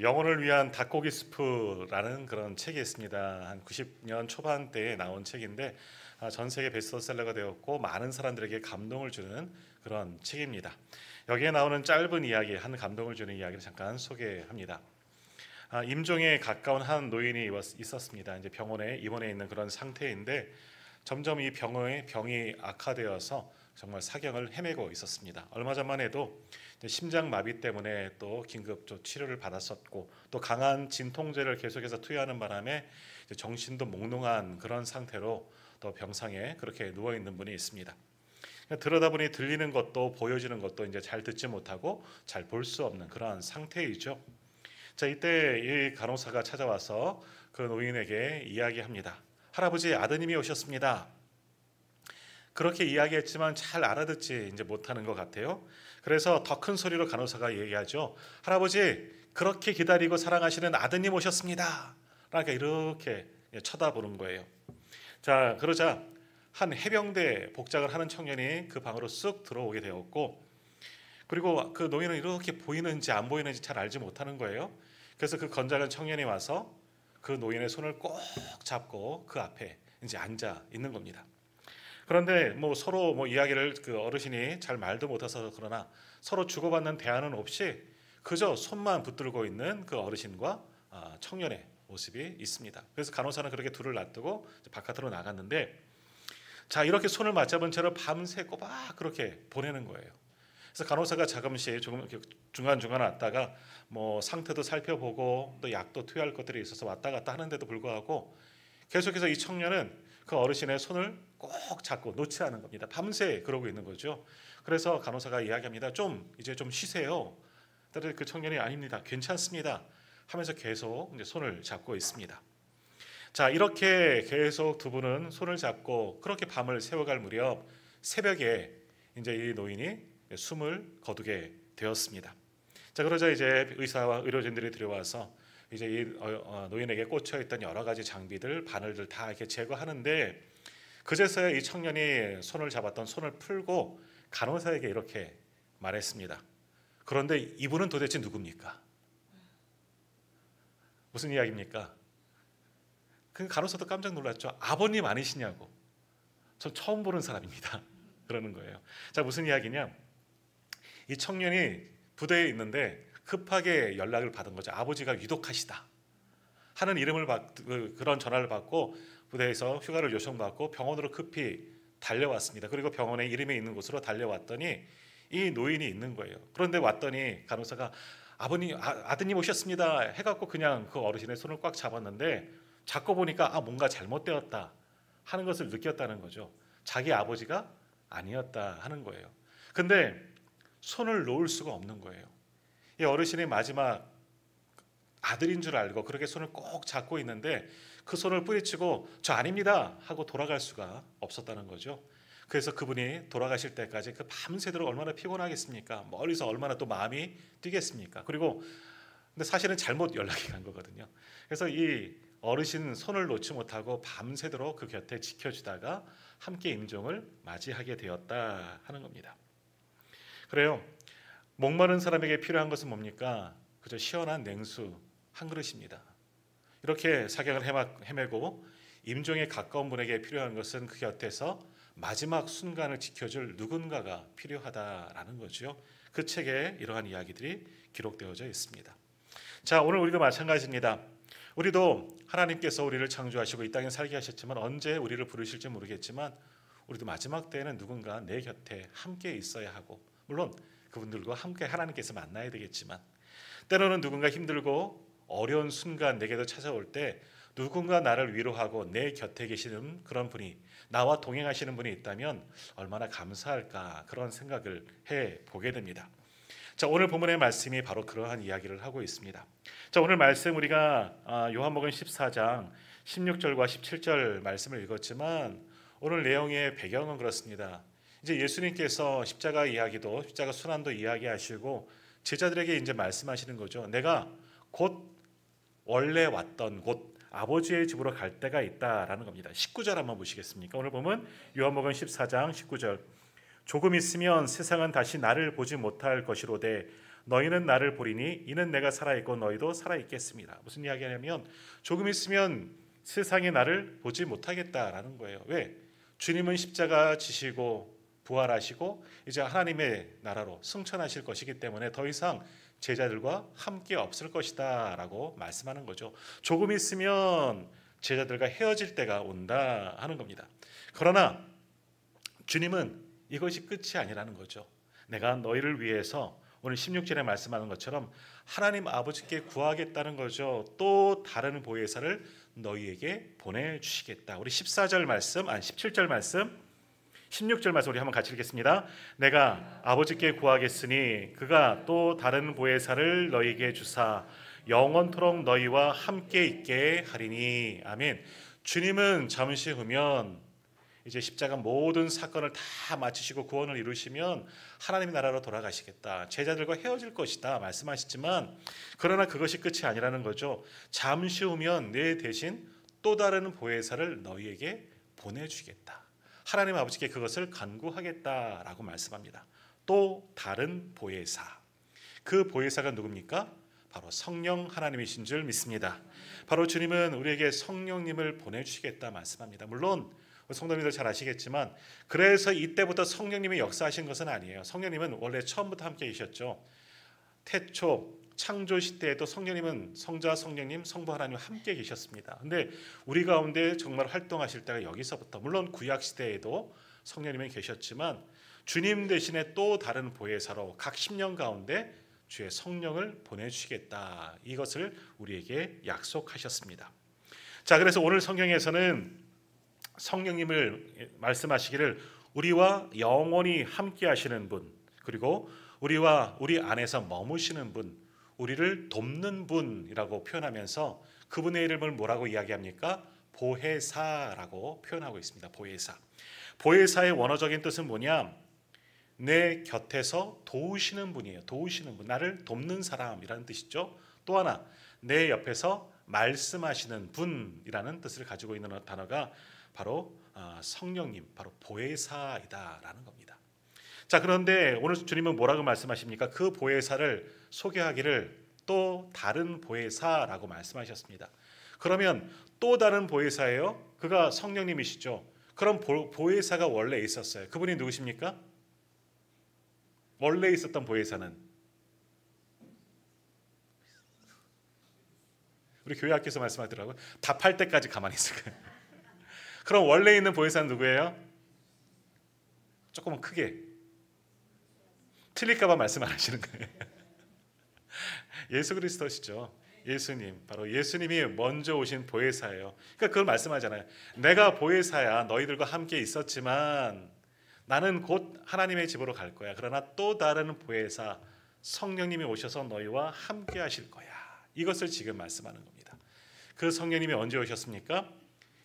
영혼을 위한 닭고기 스프라는 그런 책이 있습니다. 한 90년 초반대에 나온 책인데 전 세계 베스트셀러가 되었고 많은 사람들에게 감동을 주는 그런 책입니다. 여기에 나오는 짧은 이야기, 한 감동을 주는 이야기를 잠깐 소개합니다. 임종에 가까운 한 노인이 있었습니다. 이제 병원에 입원해 있는 그런 상태인데 점점 이 병이 악화되어서 정말 사경을 헤매고 있었습니다. 얼마 전만 해도 심장 마비 때문에 또 긴급 치료를 받았었고 또 강한 진통제를 계속해서 투여하는 바람에 정신도 몽롱한 그런 상태로 또 병상에 그렇게 누워 있는 분이 있습니다. 들여다보니 들리는 것도 보여지는 것도 이제 잘 듣지 못하고 잘 볼 수 없는 그러한 상태이죠. 자, 이때 이 간호사가 찾아와서 그 노인에게 이야기합니다. 할아버지, 아드님이 오셨습니다. 그렇게 이야기했지만 잘 알아듣지 이제 못하는 것 같아요. 그래서 더 큰 소리로 간호사가 얘기하죠. 할아버지, 그렇게 기다리고 사랑하시는 아드님 오셨습니다. 그러니까 이렇게 쳐다보는 거예요. 자, 그러자 한 해병대 복장을 하는 청년이 그 방으로 쓱 들어오게 되었고, 그리고 그 노인은 이렇게 보이는지 안 보이는지 잘 알지 못하는 거예요. 그래서 그 건장한 청년이 와서 그 노인의 손을 꼭 잡고 그 앞에 이제 앉아 있는 겁니다. 그런데 서로 이야기를 그 어르신이 잘 말도 못해서 그러나 서로 주고받는 대화는 없이 그저 손만 붙들고 있는 그 어르신과 청년의 모습이 있습니다. 그래서 간호사는 그렇게 둘을 놔두고 바깥으로 나갔는데, 자, 이렇게 손을 맞잡은 채로 밤새 꼬박 그렇게 보내는 거예요. 그래서 간호사가 가끔씩 조금 중간중간 왔다가 상태도 살펴보고 또 약도 투여할 것들이 있어서 왔다 갔다 하는데도 불구하고 계속해서 이 청년은 그 어르신의 손을 꼭 잡고 놓지 않은 겁니다. 밤새 그러고 있는 거죠. 그래서 간호사가 이야기합니다. 이제 좀 쉬세요. 그런데 그 청년이 아닙니다. 괜찮습니다. 하면서 계속 이제 손을 잡고 있습니다. 자, 이렇게 계속 두 분은 손을 잡고 그렇게 밤을 새워갈 무렵 새벽에 이제 이 노인이 숨을 거두게 되었습니다. 자, 그러자 이제 의사와 의료진들이 들어와서 이제 이 노인에게 꽂혀 있던 여러 가지 장비들, 바늘들 다 이렇게 제거하는데, 그제서야 이 청년이 손을 잡았던 손을 풀고 간호사에게 이렇게 말했습니다. 그런데 이분은 도대체 누굽니까? 무슨 이야기입니까? 그 간호사도 깜짝 놀랐죠. 아버님 아니시냐고. 전 처음 보는 사람입니다. 그러는 거예요. 자, 무슨 이야기냐? 이 청년이 부대에 있는데 급하게 연락을 받은 거죠. 아버지가 위독하시다 하는 그런 전화를 받고 부대에서 휴가를 요청받고 병원으로 급히 달려왔습니다. 그리고 병원에 이름이 있는 곳으로 달려왔더니 이 노인이 있는 거예요. 그런데 왔더니 간호사가 아드님 오셨습니다 해갖고 그냥 그 어르신의 손을 꽉 잡았는데, 잡고 보니까 뭔가 잘못되었다 하는 것을 느꼈다는 거죠. 자기 아버지가 아니었다 하는 거예요. 근데 손을 놓을 수가 없는 거예요. 이 어르신의 마지막 아들인 줄 알고 그렇게 손을 꼭 잡고 있는데 그 손을 뿌리치고 저 아닙니다 하고 돌아갈 수가 없었다는 거죠. 그래서 그분이 돌아가실 때까지 그 밤새도록 얼마나 피곤하겠습니까? 멀리서 얼마나 또 마음이 뛰겠습니까? 근데 사실은 잘못 연락이 간 거거든요. 그래서 이 어르신 손을 놓지 못하고 밤새도록 그 곁에 지켜주다가 함께 임종을 맞이하게 되었다 하는 겁니다. 그래요. 목마른 사람에게 필요한 것은 뭡니까? 그저 시원한 냉수 한 그릇입니다. 이렇게 사경을 헤매고 임종에 가까운 분에게 필요한 것은 그 곁에서 마지막 순간을 지켜줄 누군가가 필요하다라는 거죠. 그 책에 이러한 이야기들이 기록되어져 있습니다. 자, 오늘 우리도 마찬가지입니다. 우리도 하나님께서 우리를 창조하시고 이 땅에 살게 하셨지만 언제 우리를 부르실지 모르겠지만 우리도 마지막 때에는 누군가 내 곁에 함께 있어야 하고, 물론 그분들과 함께 하나님께서 만나야 되겠지만 때로는 누군가 힘들고 어려운 순간 내게도 찾아올 때 누군가 나를 위로하고 내 곁에 계시는 그런 분이, 나와 동행하시는 분이 있다면 얼마나 감사할까, 그런 생각을 해보게 됩니다. 자, 오늘 본문의 말씀이 바로 그러한 이야기를 하고 있습니다. 자, 오늘 말씀 우리가 요한복음 14장 16절과 17절 말씀을 읽었지만 오늘 내용의 배경은 그렇습니다. 이제 예수님께서 십자가 이야기도, 십자가 순환도 이야기하시고 제자들에게 이제 말씀하시는 거죠. 내가 곧 원래 왔던 곳 아버지의 집으로 갈 때가 있다라는 겁니다. 19절 한번 보시겠습니까? 오늘 보면 요한복음 14장 19절. 조금 있으면 세상은 다시 나를 보지 못할 것이로되 너희는 나를 보리니 이는 내가 살아있고 너희도 살아있겠습니다. 무슨 이야기냐면 조금 있으면 세상이 나를 보지 못하겠다라는 거예요. 왜? 주님은 십자가 지시고 부활하시고 이제 하나님의 나라로 승천하실 것이기 때문에 더 이상 제자들과 함께 없을 것이다 라고 말씀하는 거죠. 조금 있으면 제자들과 헤어질 때가 온다 하는 겁니다. 그러나 주님은 이것이 끝이 아니라는 거죠. 내가 너희를 위해서 오늘 16절에 말씀하는 것처럼 하나님 아버지께 구하겠다는 거죠. 또 다른 보혜사를 너희에게 보내주시겠다. 우리 14절 말씀, 17절 말씀, 16절 말씀 우리 한번 같이 읽겠습니다. 내가 아버지께 구하겠으니 그가 또 다른 보혜사를 너희에게 주사 영원토록 너희와 함께 있게 하리니. 아멘. 주님은 잠시 후면 이제 십자가 모든 사건을 다 마치시고 구원을 이루시면 하나님의 나라로 돌아가시겠다. 제자들과 헤어질 것이다 말씀하시지만 그러나 그것이 끝이 아니라는 거죠. 잠시 후면 내 대신 또 다른 보혜사를 너희에게 보내주겠다. 하나님 아버지께 그것을 간구하겠다라고 말씀합니다. 또 다른 보혜사. 그 보혜사가 누굽니까? 바로 성령 하나님이신 줄 믿습니다. 바로 주님은 우리에게 성령님을 보내주시겠다 말씀합니다. 물론 성도님들 잘 아시겠지만 그래서 이때부터 성령님이 역사하신 것은 아니에요. 성령님은 원래 처음부터 함께 계셨죠. 태초 창조 시대에도 성령님은 성자, 성령님, 성부 하나님 함께 계셨습니다. 근데 우리 가운데 정말 활동하실 때가 여기서부터, 물론 구약 시대에도 성령님이 계셨지만 주님 대신에 또 다른 보혜사로 각 10년 가운데 주의 성령을 보내주시겠다. 이것을 우리에게 약속하셨습니다. 자, 그래서 오늘 성경에서는 성령님을 말씀하시기를 우리와 영원히 함께 하시는 분, 그리고 우리와 우리 안에서 머무시는 분, 우리를 돕는 분이라고 표현하면서 그분의 이름을 뭐라고 이야기합니까? 보혜사라고 표현하고 있습니다. 보혜사. 보혜사의 원어적인 뜻은 뭐냐? 내 곁에서 도우시는 분이에요. 도우시는 분, 나를 돕는 사람이라는 뜻이죠. 또 하나, 내 옆에서 말씀하시는 분이라는 뜻을 가지고 있는 단어가 바로 성령님, 바로 보혜사이다라는 겁니다. 자, 그런데 오늘 주님은 뭐라고 말씀하십니까? 그 보혜사를 소개하기를 또 다른 보혜사라고 말씀하셨습니다. 그러면 또 다른 보혜사예요? 그가 성령님이시죠. 그럼 보혜사가 원래 있었어요. 그분이 누구십니까? 원래 있었던 보혜사는 우리 교회 학교에서 말씀하더라고요. 답할 때까지 가만히 있을 거예요. 그럼 원래 있는 보혜사는 누구예요? 조금 크게 틀릴까 봐 말씀 안 하시는 거예요. 예수 그리스도시죠. 예수님, 바로 예수님이 먼저 오신 보혜사예요. 그러니까 그걸 말씀하잖아요. 내가 보혜사야. 너희들과 함께 있었지만 나는 곧 하나님의 집으로 갈 거야. 그러나 또 다른 보혜사 성령님이 오셔서 너희와 함께 하실 거야. 이것을 지금 말씀하는 겁니다. 그 성령님이 언제 오셨습니까?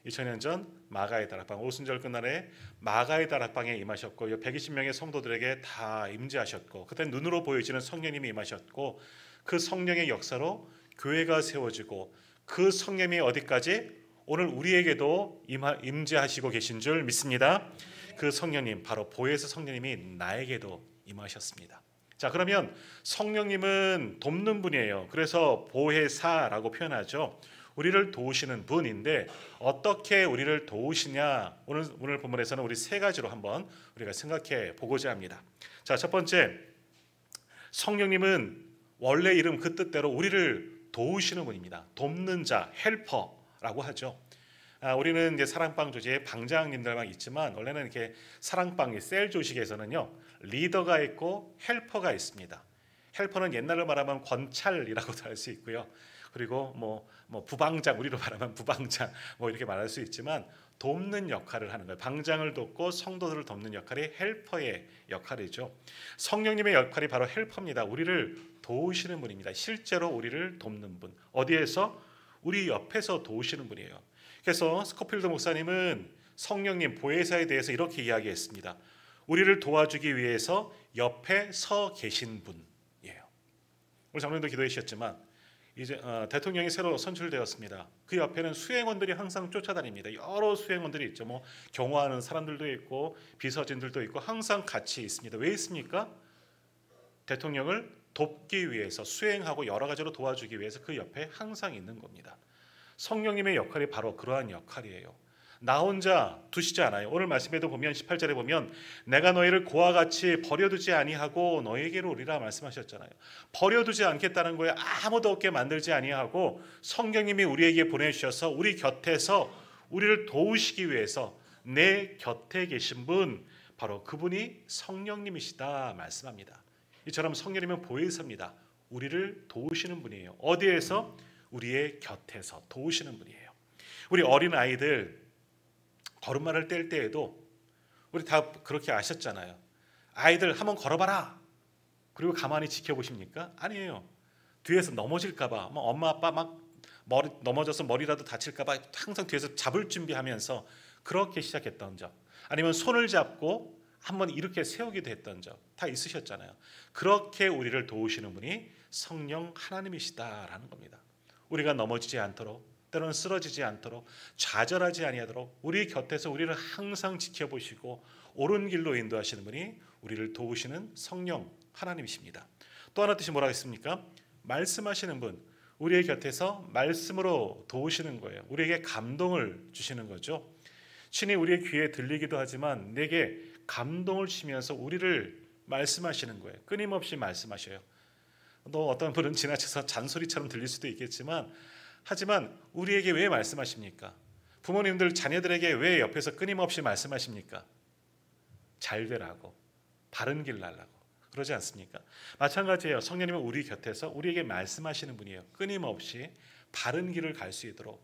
2000년 전 마가의 다락방, 오순절 끝날에 마가의 다락방에 임하셨고 120명의 성도들에게 다 임재하셨고 그때 눈으로 보여지는 성령님이 임하셨고 그 성령의 역사로 교회가 세워지고 그 성령이 어디까지? 오늘 우리에게도 임재하시고 계신 줄 믿습니다. 그 성령님, 바로 보혜사 성령님이 나에게도 임하셨습니다. 자, 그러면 성령님은 돕는 분이에요. 그래서 보혜사라고 표현하죠. 우리를 도우시는 분인데 어떻게 우리를 도우시냐? 오늘 본문에서는 우리 세 가지로 한번 우리가 생각해 보고자 합니다. 자, 첫 번째, 성령님은 원래 이름 그 뜻대로 우리를 도우시는 분입니다. 돕는 자, 헬퍼라고 하죠. 우리는 이제 사랑방 조직에 방장님들만 있지만 원래는 이렇게 사랑방 셀 조직에서는요 리더가 있고 헬퍼가 있습니다. 헬퍼는 옛날로 말하면 권찰이라고도 할 수 있고요. 그리고 뭐 부방장, 우리로 말하면 부방장 뭐 이렇게 말할 수 있지만 돕는 역할을 하는 거예요. 방장을 돕고 성도들을 돕는 역할이 헬퍼의 역할이죠. 성령님의 역할이 바로 헬퍼입니다. 우리를 도우시는 분입니다. 실제로 우리를 돕는 분. 어디에서? 우리 옆에서 도우시는 분이에요. 그래서 스코필드 목사님은 성령님 보혜사에 대해서 이렇게 이야기했습니다. 우리를 도와주기 위해서 옆에 서 계신 분이에요. 우리 장로님도 기도해 주셨지만 이제 대통령이 새로 선출되었습니다. 그 옆에는 수행원들이 항상 쫓아다닙니다. 여러 수행원들이 있죠. 뭐 경호하는 사람들도 있고 비서진들도 있고 항상 같이 있습니다. 왜 있습니까? 대통령을 돕기 위해서, 수행하고 여러 가지로 도와주기 위해서 그 옆에 항상 있는 겁니다. 성령님의 역할이 바로 그러한 역할이에요. 나 혼자 두시지 않아요. 오늘 말씀에도 보면 18절에 보면 내가 너희를 고와 같이 버려두지 아니하고 너희에게로 오리라 말씀하셨잖아요. 버려두지 않겠다는 거예요. 아무도 없게 만들지 아니하고 성령님이 우리에게 보내주셔서 우리 곁에서 우리를 도우시기 위해서 내 곁에 계신 분, 바로 그분이 성령님이시다 말씀합니다. 이처럼 성령님은 보혜사입니다. 우리를 도우시는 분이에요. 어디에서? 우리의 곁에서 도우시는 분이에요. 우리 어린 아이들 걸음마를 뗄 때에도 우리 다 그렇게 아셨잖아요. 아이들 한번 걸어봐라. 그리고 가만히 지켜보십니까? 아니에요. 뒤에서 넘어질까봐, 엄마 아빠 막 넘어져서 머리라도 다칠까봐 항상 뒤에서 잡을 준비하면서 그렇게 시작했던 적, 아니면 손을 잡고 한번 이렇게 세우기도 했던 적 다 있으셨잖아요. 그렇게 우리를 도우시는 분이 성령 하나님이시다라는 겁니다. 우리가 넘어지지 않도록, 때로는 쓰러지지 않도록, 좌절하지 아니하도록 우리 곁에서 우리를 항상 지켜보시고 옳은 길로 인도하시는 분이 우리를 도우시는 성령 하나님이십니다. 또 하나 뜻이 뭐라고 했습니까? 말씀하시는 분, 우리의 곁에서 말씀으로 도우시는 거예요. 우리에게 감동을 주시는 거죠. 친히 우리의 귀에 들리기도 하지만 내게 감동을 주시면서 우리를 말씀하시는 거예요. 끊임없이 말씀하셔요. 또 어떤 분은 지나쳐서 잔소리처럼 들릴 수도 있겠지만, 하지만 우리에게 왜 말씀하십니까? 부모님들 자녀들에게 왜 옆에서 끊임없이 말씀하십니까? 잘 되라고, 바른 길 날라고, 그러지 않습니까? 마찬가지예요. 성령님은 우리 곁에서 우리에게 말씀하시는 분이에요. 끊임없이 바른 길을 갈 수 있도록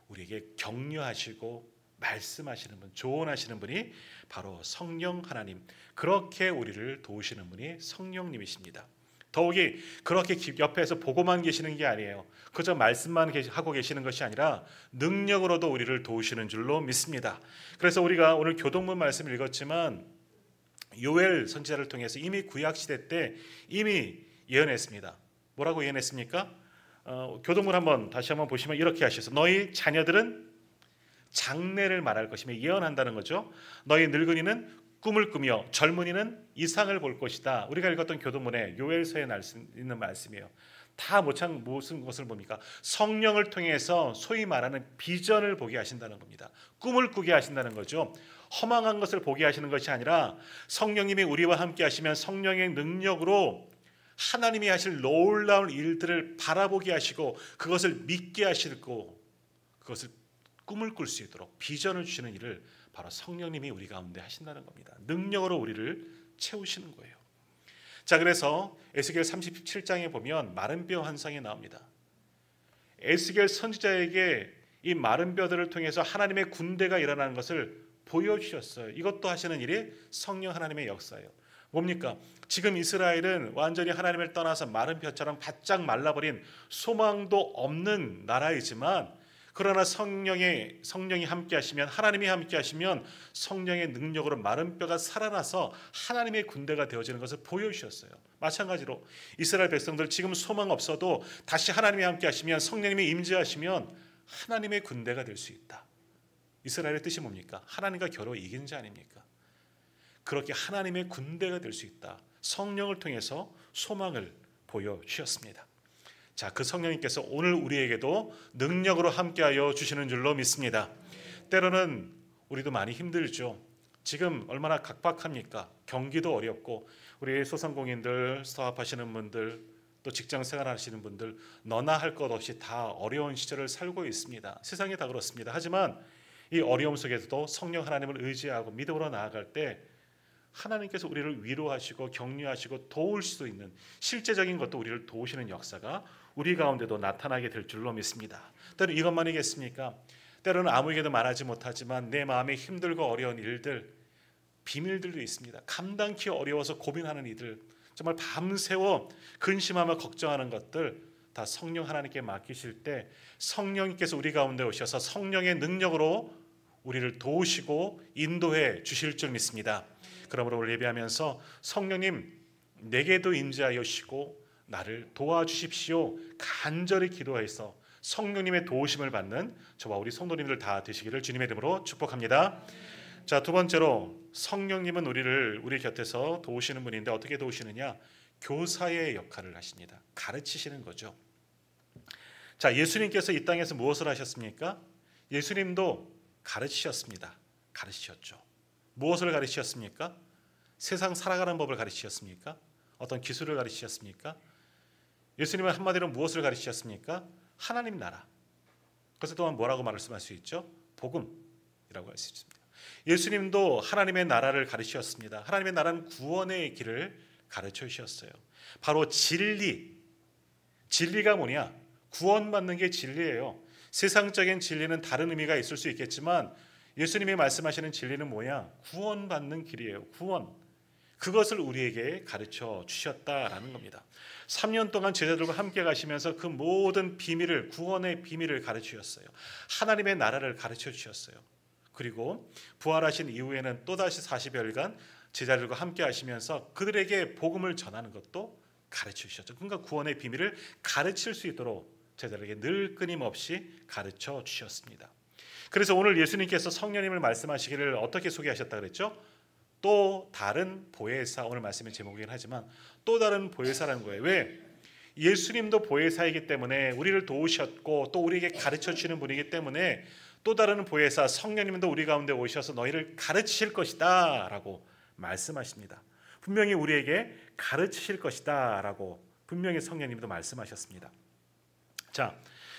우리에게 격려하시고 말씀하시는 분, 조언하시는 분이 바로 성령 하나님, 그렇게 우리를 도우시는 분이 성령님이십니다. 더욱이 그렇게 옆에서 보고만 계시는 게 아니에요. 그저 말씀만 하고 계시는 것이 아니라 능력으로도 우리를 도우시는 줄로 믿습니다. 그래서 우리가 오늘 교동문 말씀을 읽었지만 요엘 선지자를 통해서 이미 구약시대 때 이미 예언했습니다. 뭐라고 예언했습니까? 교동문 다시 한번 보시면 이렇게 하셔서 너희 자녀들은 장래를 말할 것이며 예언한다는 거죠. 너희 늙은이는 꿈을 꾸며 젊은이는 이상을 볼 것이다. 우리가 읽었던 교도문에 요엘서에 있는 말씀이에요. 다 무슨 것을 봅니까? 성령을 통해서 소위 말하는 비전을 보게 하신다는 겁니다. 꿈을 꾸게 하신다는 거죠. 허망한 것을 보게 하시는 것이 아니라 성령님이 우리와 함께 하시면 성령의 능력으로 하나님이 하실 놀라운 일들을 바라보게 하시고 그것을 믿게 하시고 그것을 꿈을 꿀 수 있도록 비전을 주시는 일을 바로 성령님이 우리 가운데 하신다는 겁니다. 능력으로 우리를 채우시는 거예요. 자, 그래서 에스겔 37장에 보면 마른 뼈 환상이 나옵니다. 에스겔 선지자에게 이 마른 뼈들을 통해서 하나님의 군대가 일어나는 것을 보여주셨어요. 이것도 하시는 일이 성령 하나님의 역사예요. 뭡니까? 지금 이스라엘은 완전히 하나님을 떠나서 마른 뼈처럼 바짝 말라버린 소망도 없는 나라이지만, 그러나 성령이 함께 하시면, 하나님이 함께 하시면 성령의 능력으로 마른 뼈가 살아나서 하나님의 군대가 되어지는 것을 보여주셨어요. 마찬가지로 이스라엘 백성들 지금 소망 없어도 다시 하나님이 함께 하시면, 성령님이 임재하시면 하나님의 군대가 될 수 있다. 이스라엘의 뜻이 뭡니까? 하나님과 겨루 이긴 자 아닙니까? 그렇게 하나님의 군대가 될 수 있다. 성령을 통해서 소망을 보여주셨습니다. 자, 그 성령님께서 오늘 우리에게도 능력으로 함께하여 주시는 줄로 믿습니다. 때로는 우리도 많이 힘들죠. 지금 얼마나 각박합니까? 경기도 어렵고 우리 소상공인들, 사업하시는 분들, 또 직장 생활하시는 분들 너나 할 것 없이 다 어려운 시절을 살고 있습니다. 세상이 다 그렇습니다. 하지만 이 어려움 속에서도 성령 하나님을 의지하고 믿음으로 나아갈 때 하나님께서 우리를 위로하시고 격려하시고 도울 수 있는 실제적인 것도 우리를 도우시는 역사가 우리 가운데도 나타나게 될 줄로 믿습니다. 때로는 이것만이겠습니까? 때로는 아무에게도 말하지 못하지만 내 마음에 힘들고 어려운 일들, 비밀들도 있습니다. 감당키 어려워서 고민하는 이들, 정말 밤새워 근심하며 걱정하는 것들 다 성령 하나님께 맡기실 때 성령님께서 우리 가운데 오셔서 성령의 능력으로 우리를 도우시고 인도해 주실 줄 믿습니다. 그러므로 오늘 예배하면서 성령님 내게도 임재하시고 나를 도와주십시오 간절히 기도해서 성령님의 도우심을 받는 저와 우리 성도님들 다 되시기를 주님의 이름으로 축복합니다. 자, 두 번째로 성령님은 우리 곁에서 도우시는 분인데 어떻게 도우시느냐? 교사의 역할을 하십니다. 가르치시는 거죠. 자, 예수님께서 이 땅에서 무엇을 하셨습니까? 예수님도 가르치셨습니다. 가르치셨죠. 무엇을 가르치셨습니까? 세상 살아가는 법을 가르치셨습니까? 어떤 기술을 가르치셨습니까? 예수님은 한마디로 무엇을 가르치셨습니까? 하나님 나라. 그것을 또한 뭐라고 말씀할 수 있죠? 복음이라고 할 수 있습니다. 예수님도 하나님의 나라를 가르치셨습니다. 하나님의 나라는 구원의 길을 가르쳐 주셨어요. 바로 진리가 뭐냐? 구원받는 게 진리예요. 세상적인 진리는 다른 의미가 있을 수 있겠지만 예수님이 말씀하시는 진리는 뭐냐? 구원받는 길이에요. 구원. 그것을 우리에게 가르쳐 주셨다라는 겁니다. 3년 동안 제자들과 함께 가시면서 그 모든 비밀을, 구원의 비밀을 가르쳐 주셨어요. 하나님의 나라를 가르쳐 주셨어요. 그리고 부활하신 이후에는 또다시 40여일간 제자들과 함께 하시면서 그들에게 복음을 전하는 것도 가르쳐 주셨죠. 그러니까 구원의 비밀을 가르칠 수 있도록 제자들에게 늘 끊임없이 가르쳐 주셨습니다. 그래서 오늘 예수님께서 성령님을 말씀하시기를 어떻게 소개하셨다 그랬죠? 또 다른 보혜사, 오늘 말씀의 제목이긴 하지만 또 다른 보혜사라는 거예요. 왜? 예수님도 보혜사이기 때문에 우리를 도우셨고 또 우리에게 가르쳐 주시는 분이기 때문에 또 다른 보혜사 성령님도 우리 가운데 오셔서 너희를 가르치실 것이다 라고 말씀하십니다. 분명히 우리에게 가르치실 것이다 라고 분명히 성령님도 말씀하셨습니다. 자,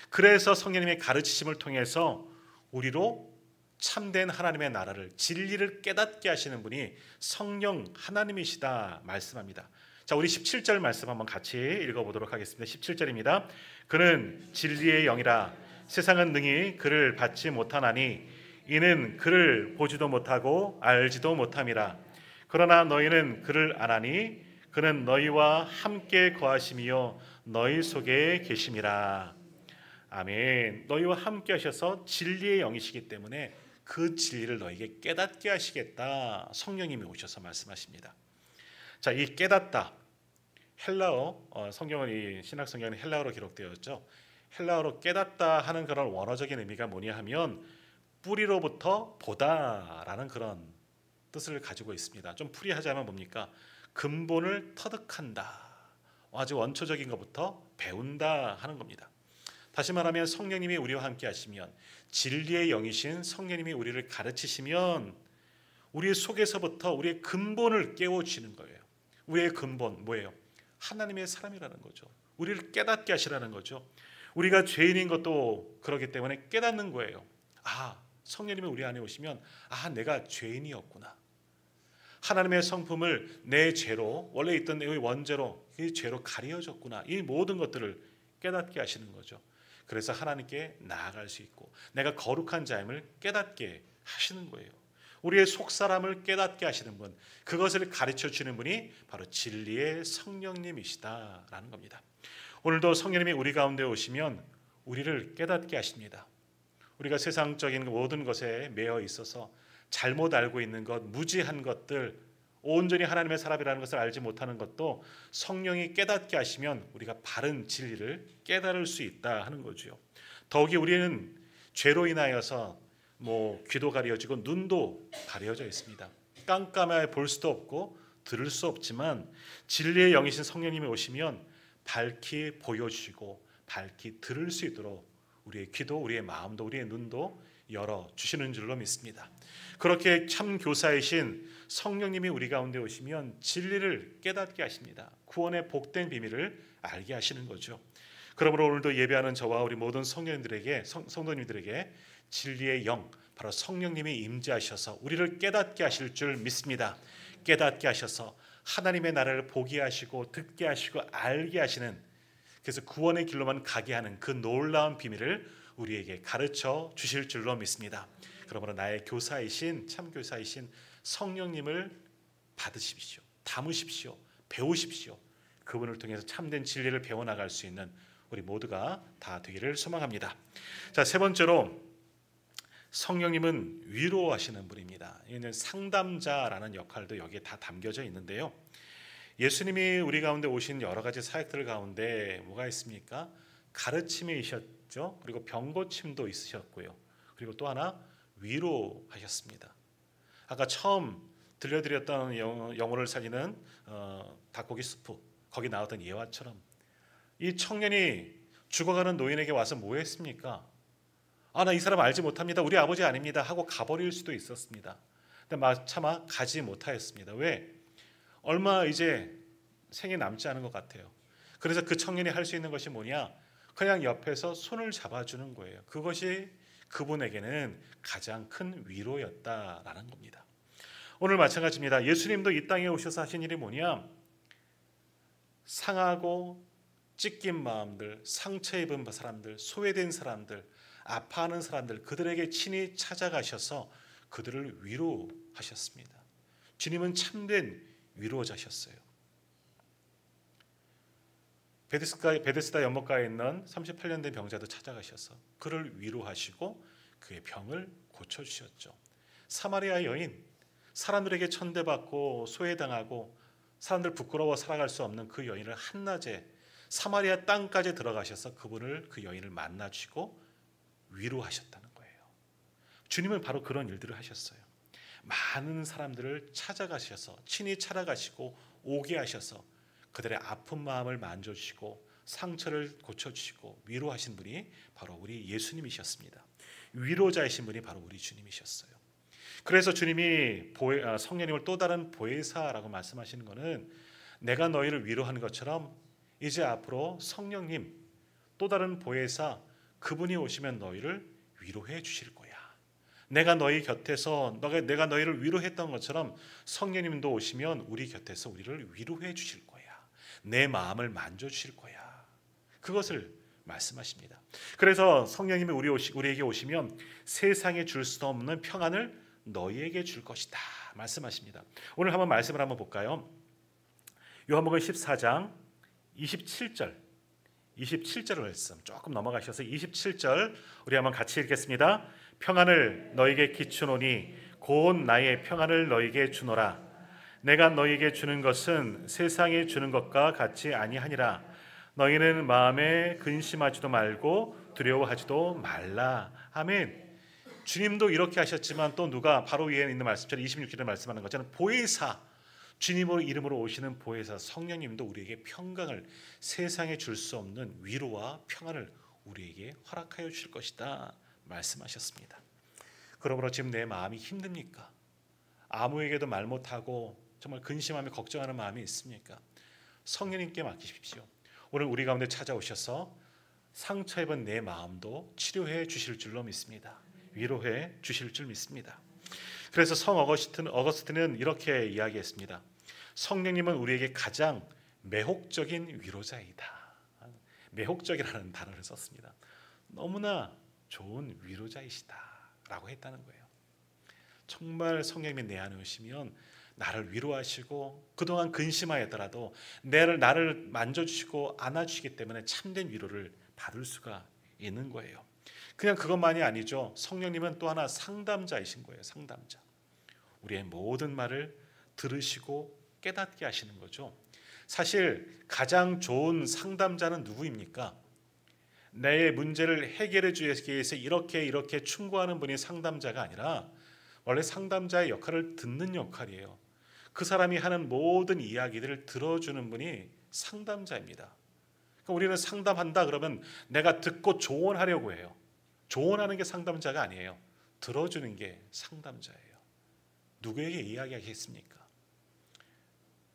그래서 성령님의 가르치심을 통해서 우리로 참된 하나님의 나라를, 진리를 깨닫게 하시는 분이 성령 하나님이시다 말씀합니다. 자, 우리 17절 말씀 한번 같이 읽어보도록 하겠습니다. 17절입니다. 그는 진리의 영이라 세상은 능히 그를 받지 못하나니 이는 그를 보지도 못하고 알지도 못함이라. 그러나 너희는 그를 아나니 그는 너희와 함께 거하심이요 너희 속에 계심이라. 아멘. 너희와 함께 하셔서 진리의 영이시기 때문에 그 진리를 너희에게 깨닫게 하시겠다. 성령님이 오셔서 말씀하십니다. 자, 이 깨닫다, 헬라어, 성경은 이 신약 성경은 헬라어로 기록되었죠. 헬라어로 깨닫다 하는 그런 원어적인 의미가 뭐냐 하면 뿌리로부터 보다라는 그런 뜻을 가지고 있습니다. 좀 풀이하자면 뭡니까? 근본을 터득한다. 아주 원초적인 것부터 배운다 하는 겁니다. 다시 말하면 성령님이 우리와 함께 하시면, 진리의 영이신 성령님이 우리를 가르치시면 우리 속에서부터 우리의 근본을 깨워주시는 거예요. 우리의 근본 뭐예요? 하나님의 사람이라는 거죠. 우리를 깨닫게 하시라는 거죠. 우리가 죄인인 것도 그렇기 때문에 깨닫는 거예요. 아, 성령님이 우리 안에 오시면 아, 내가 죄인이었구나. 하나님의 성품을 내 죄로, 원래 있던 내 원죄로, 이 죄로 가려졌구나. 이 모든 것들을 깨닫게 하시는 거죠. 그래서 하나님께 나아갈 수 있고 내가 거룩한 자임을 깨닫게 하시는 거예요. 우리의 속사람을 깨닫게 하시는 분, 그것을 가르쳐 주는 분이 바로 진리의 성령님이시다라는 겁니다. 오늘도 성령님이 우리 가운데 오시면 우리를 깨닫게 하십니다. 우리가 세상적인 모든 것에 매여 있어서 잘못 알고 있는 것, 무지한 것들, 온전히 하나님의 사람이라는 것을 알지 못하는 것도 성령이 깨닫게 하시면 우리가 바른 진리를 깨달을 수 있다 하는 거죠. 더욱이 우리는 죄로 인하여서 귀도 가려지고 눈도 가려져 있습니다. 깜깜하게 볼 수도 없고 들을 수 없지만 진리의 영이신 성령님이 오시면 밝히 보여주시고 밝히 들을 수 있도록 우리의 귀도, 우리의 마음도, 우리의 눈도 열어주시는 줄로 믿습니다. 그렇게 참 교사이신 성령님이 우리 가운데 오시면 진리를 깨닫게 하십니다. 구원의 복된 비밀을 알게 하시는 거죠. 그러므로 오늘도 예배하는 저와 우리 모든 성도님들에게 진리의 영, 바로 성령님이 임재하셔서 우리를 깨닫게 하실 줄 믿습니다. 깨닫게 하셔서 하나님의 나라를 보게 하시고 듣게 하시고 알게 하시는, 그래서 구원의 길로만 가게 하는 그 놀라운 비밀을 우리에게 가르쳐 주실 줄로 믿습니다. 그러므로 나의 교사이신, 참 교사이신 성령님을 받으십시오. 담으십시오. 배우십시오. 그분을 통해서 참된 진리를 배워나갈 수 있는 우리 모두가 다 되기를 소망합니다. 자, 세 번째로 성령님은 위로하시는 분입니다. 이는 상담자라는 역할도 여기에 다 담겨져 있는데요. 예수님이 우리 가운데 오신 여러 가지 사역들 가운데 뭐가 있습니까? 가르침이 있었죠. 그리고 병고침도 있으셨고요. 그리고 또 하나 위로하셨습니다. 아까 처음 들려드렸던 영혼을 살리는 닭고기 수프, 거기 나왔던 예화처럼 이 청년이 죽어가는 노인에게 와서 뭐 했습니까? 나 이 사람 알지 못합니다. 우리 아버지 아닙니다. 하고 가버릴 수도 있었습니다. 근데 차마 가지 못하였습니다. 왜? 얼마 이제 생이 남지 않은 것 같아요. 그래서 그 청년이 할 수 있는 것이 뭐냐? 그냥 옆에서 손을 잡아주는 거예요. 그것이 그분에게는 가장 큰 위로였다라는 겁니다. 오늘 마찬가지입니다. 예수님도 이 땅에 오셔서 하신 일이 뭐냐? 상하고 찢긴 마음들, 상처 입은 사람들, 소외된 사람들, 아파하는 사람들, 그들에게 친히 찾아가셔서 그들을 위로하셨습니다. 주님은 참된 위로자셨어요. 베데스다 연못가에 있는 38년 된 병자도 찾아가셔서 그를 위로하시고 그의 병을 고쳐주셨죠. 사마리아 여인, 사람들에게 천대받고 소외당하고 사람들 부끄러워 살아갈 수 없는 그 여인을 한낮에 사마리아 땅까지 들어가셔서 그 여인을 만나주시고 위로하셨다는 거예요. 주님은 바로 그런 일들을 하셨어요. 많은 사람들을 찾아가셔서 친히 찾아가시고 오게 하셔서 그들의 아픈 마음을 만져주시고 상처를 고쳐주시고 위로하신 분이 바로 우리 예수님이셨습니다. 위로자이신 분이 바로 우리 주님이셨어요. 그래서 주님이 성령님을 또 다른 보혜사라고 말씀하시는 것은 내가 너희를 위로하는 것처럼 이제 앞으로 성령님 또 다른 보혜사 그분이 오시면 너희를 위로해 주실 거야. 내가 너희 곁에서 내가 너희를 위로했던 것처럼 성령님도 오시면 우리 곁에서 우리를 위로해 주실 거야. 내 마음을 만져주실 거야. 그것을 말씀하십니다. 그래서 성령님이 우리에게 오시면 세상에 줄 수 없는 평안을 너희에게 줄 것이다 말씀하십니다. 오늘 한번 말씀을 한번 볼까요? 요한복음 14장 27절 말씀 조금 넘어가셔서 27절 우리 한번 같이 읽겠습니다. 평안을 너희에게 끼치노니 곧 나의 평안을 너희에게 주노라. 내가 너희에게 주는 것은 세상에 주는 것과 같이 아니하니라. 너희는 마음에 근심하지도 말고 두려워하지도 말라. 아멘. 주님도 이렇게 하셨지만 또 누가 바로 위에 있는 말씀처럼 26절에 말씀하는 것처럼 보혜사, 주님의 이름으로 오시는 보혜사 성령님도 우리에게 평강을, 세상에 줄 수 없는 위로와 평안을 우리에게 허락하여 주실 것이다 말씀하셨습니다. 그러므로 지금 내 마음이 힘듭니까? 아무에게도 말 못하고 정말 근심하며 걱정하는 마음이 있습니까? 성령님께 맡기십시오. 오늘 우리 가운데 찾아오셔서 상처 입은 내 마음도 치료해 주실 줄로 믿습니다. 위로해 주실 줄 믿습니다. 그래서 성 어거스틴은 이렇게 이야기했습니다. 성령님은 우리에게 가장 매혹적인 위로자이다. 매혹적이라는 단어를 썼습니다. 너무나 좋은 위로자이시다라고 했다는 거예요. 정말 성령님이 내 안에 오시면 나를 위로하시고 그동안 근심하였더라도 나를 만져주시고 안아주시기 때문에 참된 위로를 받을 수가 있는 거예요. 그냥 그것만이 아니죠. 성령님은 또 하나 상담자이신 거예요. 상담자. 우리의 모든 말을 들으시고 깨닫게 하시는 거죠. 사실 가장 좋은 상담자는 누구입니까? 내 문제를 해결해 주기 위해서 이렇게 충고하는 분이 상담자가 아니라 원래 상담자의 역할을 듣는 역할이에요. 그 사람이 하는 모든 이야기들을 들어주는 분이 상담자입니다. 그러니까 우리는 상담한다 그러면 내가 듣고 조언하려고 해요. 조언하는 게 상담자가 아니에요. 들어주는 게 상담자예요. 누구에게 이야기하겠습니까?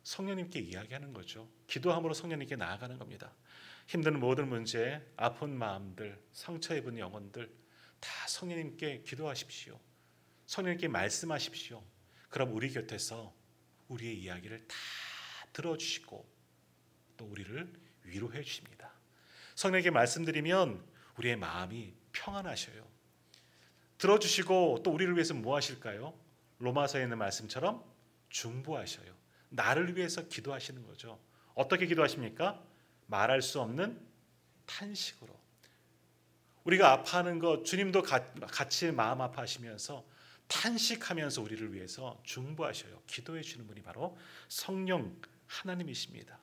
성령님께 이야기하는 거죠. 기도함으로 성령님께 나아가는 겁니다. 힘든 모든 문제, 아픈 마음들, 상처 입은 영혼들 다 성령님께 기도하십시오. 성령님께 말씀하십시오. 그럼 우리 곁에서 우리의 이야기를 다 들어주시고 또 우리를 위로해 주십니다. 성령님께 말씀드리면 우리의 마음이 평안하셔요. 들어주시고 또 우리를 위해서 뭐 하실까요? 로마서에 있는 말씀처럼 중보하셔요. 나를 위해서 기도하시는 거죠. 어떻게 기도하십니까? 말할 수 없는 탄식으로. 우리가 아파하는 것 주님도 같이 마음 아파하시면서 탄식하면서 우리를 위해서 중보하셔요. 기도해 주시는 분이 바로 성령 하나님이십니다.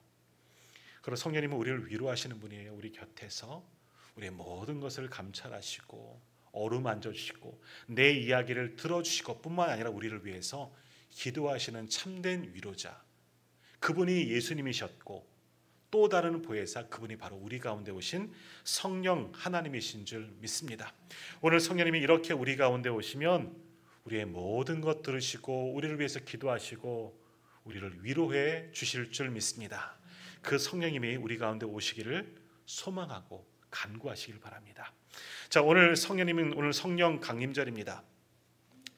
그리고 성령님은 우리를 위로하시는 분이에요. 우리 곁에서 우리의 모든 것을 감찰하시고 어루만져 주시고 내 이야기를 들어주시고 뿐만 아니라 우리를 위해서 기도하시는 참된 위로자, 그분이 예수님이셨고 또 다른 보혜사, 그분이 바로 우리 가운데 오신 성령 하나님이신 줄 믿습니다. 오늘 성령님이 이렇게 우리 가운데 오시면 우리의 모든 것 들으시고 우리를 위해서 기도하시고 우리를 위로해 주실 줄 믿습니다. 그 성령님이 우리 가운데 오시기를 소망하고 간구하시길 바랍니다. 자, 오늘 성령님은 오늘 성령 강림절입니다.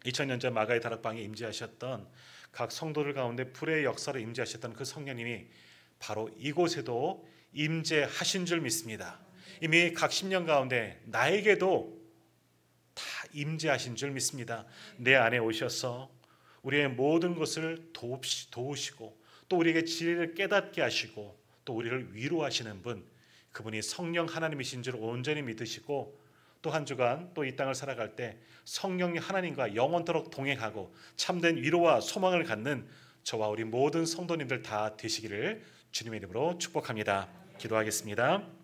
2000년 전 마가의 다락방에 임재하셨던 각 성도들 가운데 불의 역사로 임재하셨던 그 성령님이 바로 이곳에도 임재하신 줄 믿습니다. 이미 각 10년 가운데 나에게도 다 임재하신 줄 믿습니다. 내 안에 오셔서 우리의 모든 것을 도우시고 또 우리에게 진리를 깨닫게 하시고 또 우리를 위로하시는 분, 그분이 성령 하나님이신 줄 온전히 믿으시고 또 한 주간 또 이 땅을 살아갈 때 성령 하나님과 영원토록 동행하고 참된 위로와 소망을 갖는 저와 우리 모든 성도님들 다 되시기를 주님의 이름으로 축복합니다. 기도하겠습니다.